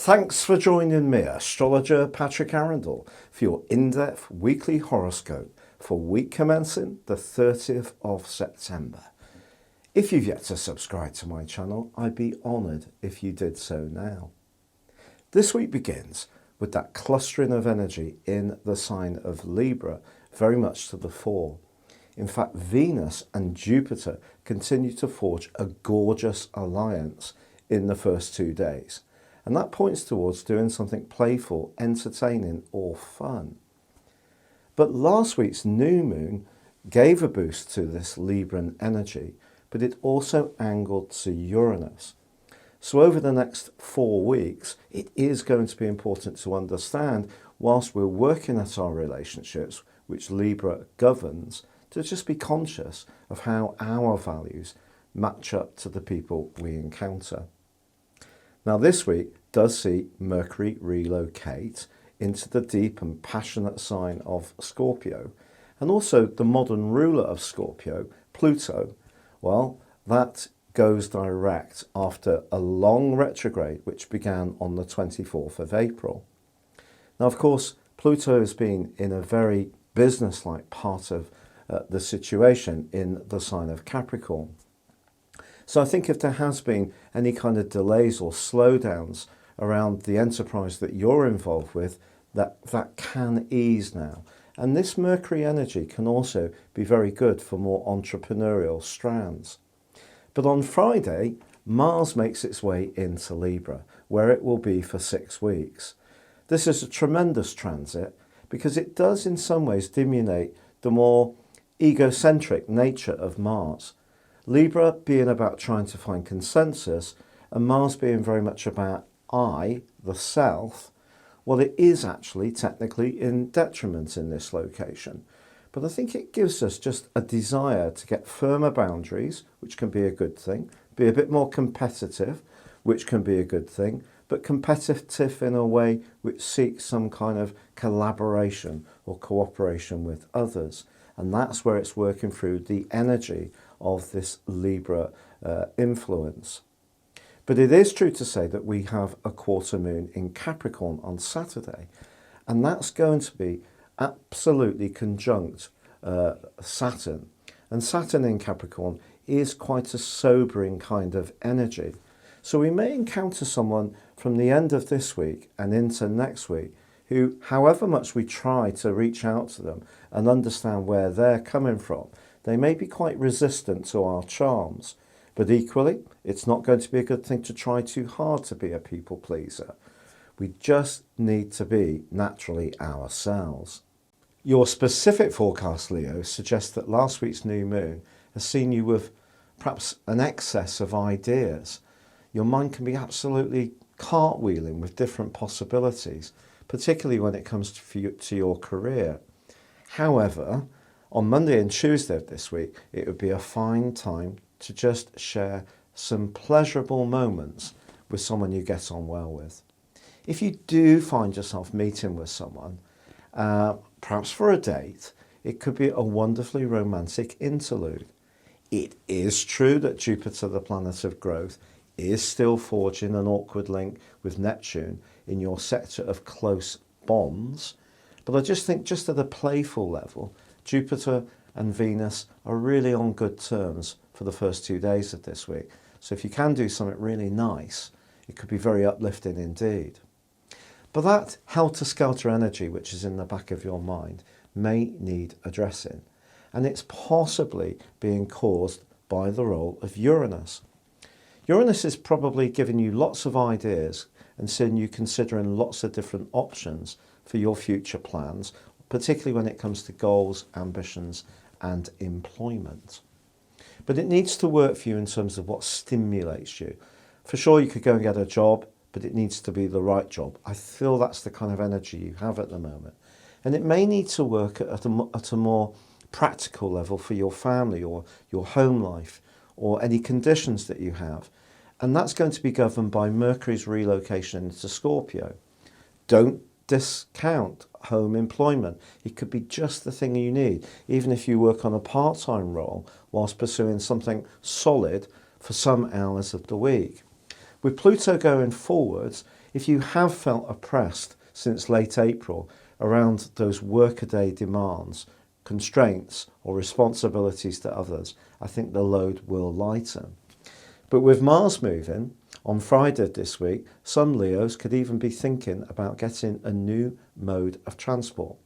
Thanks for joining me, astrologer Patrick Arundell, for your in-depth weekly horoscope for week commencing the 30th of September. If you've yet to subscribe to my channel, I'd be honoured if you did so now. This week begins with that clustering of energy in the sign of Libra, very much to the fore. In fact, Venus and Jupiter continue to forge a gorgeous alliance in the first 2 days. And that points towards doing something playful, entertaining or fun. But last week's new moon gave a boost to this Libran energy, but it also angled to Uranus. So over the next 4 weeks, it is going to be important to understand, whilst we're working at our relationships, which Libra governs, to just be conscious of how our values match up to the people we encounter. Now this week does see Mercury relocate into the deep and passionate sign of Scorpio, and also the modern ruler of Scorpio, Pluto. Well, that goes direct after a long retrograde which began on the 24th of April. Now of course Pluto has been in a very business-like part of the situation in the sign of Capricorn. So I think if there has been any kind of delays or slowdowns around the enterprise that you're involved with, that can ease now. And this Mercury energy can also be very good for more entrepreneurial strands. But on Friday, Mars makes its way into Libra, where it will be for 6 weeks. This is a tremendous transit because it does in some ways diminuate the more egocentric nature of Mars. Libra being about trying to find consensus, and Mars being very much about I, the self. Well, it is actually technically in detriment in this location. But I think it gives us just a desire to get firmer boundaries, which can be a good thing, be a bit more competitive, which can be a good thing, but competitive in a way which seeks some kind of collaboration or cooperation with others. And that's where it's working through the energy of this Libra influence. But it is true to say that we have a quarter moon in Capricorn on Saturday, and that's going to be absolutely conjunct Saturn. And Saturn in Capricorn is quite a sobering kind of energy. So we may encounter someone from the end of this week and into next week who, however much we try to reach out to them and understand where they're coming from, they may be quite resistant to our charms. But equally, it's not going to be a good thing to try too hard to be a people pleaser. We just need to be naturally ourselves. Your specific forecast, Leo, suggests that last week's new moon has seen you with perhaps an excess of ideas. Your mind can be absolutely cartwheeling with different possibilities, particularly when it comes to your career. However, on Monday and Tuesday of this week, it would be a fine time to just share some pleasurable moments with someone you get on well with. If you do find yourself meeting with someone, perhaps for a date, it could be a wonderfully romantic interlude. It is true that Jupiter, the planet of growth, is still forging an awkward link with Neptune in your sector of close bonds. But I just think just at a playful level, Jupiter and Venus are really on good terms for the first 2 days of this week. So if you can do something really nice, it could be very uplifting indeed. But that helter-skelter energy which is in the back of your mind may need addressing. And it's possibly being caused by the role of Uranus. Uranus is probably giving you lots of ideas and seeing you considering lots of different options for your future plans, particularly when it comes to goals, ambitions and employment. But it needs to work for you in terms of what stimulates you. For sure you could go and get a job, but it needs to be the right job. I feel that's the kind of energy you have at the moment. And it may need to work at a more practical level for your family or your home life or any conditions that you have. And that's going to be governed by Mercury's relocation into Scorpio. Don't discount home employment. It could be just the thing you need, even if you work on a part-time role whilst pursuing something solid for some hours of the week. With Pluto going forwards, If you have felt oppressed since late April around those workaday demands, constraints or responsibilities to others, I think the load will lighten. But with Mars moving on Friday this week, some Leos could even be thinking about getting a new mode of transport,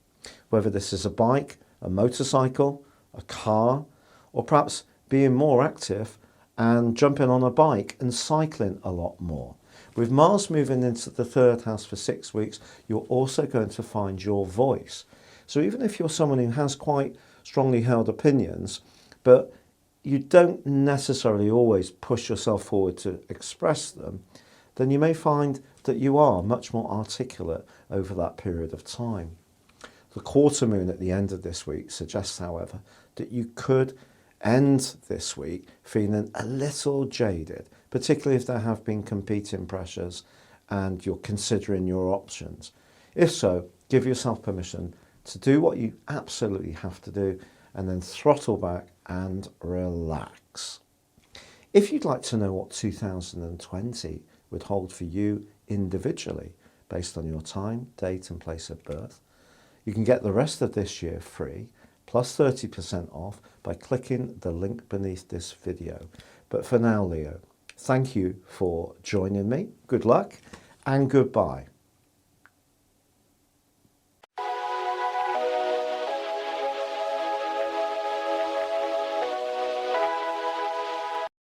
whether this is a bike, a motorcycle, a car, or perhaps being more active and jumping on a bike and cycling a lot more. With Mars moving into the third house for 6 weeks, you're also going to find your voice. So even if you're someone who has quite strongly held opinions, but you don't necessarily always push yourself forward to express them, then you may find that you are much more articulate over that period of time. The quarter moon at the end of this week suggests, however, that you could end this week feeling a little jaded, particularly if there have been competing pressures and you're considering your options. If so, give yourself permission to do what you absolutely have to do and then throttle back and relax. If you'd like to know what 2020 would hold for you individually based on your time, date and place of birth, you can get the rest of this year free, plus 30% off by clicking the link beneath this video. But for now, Leo, thank you for joining me. Good luck and goodbye.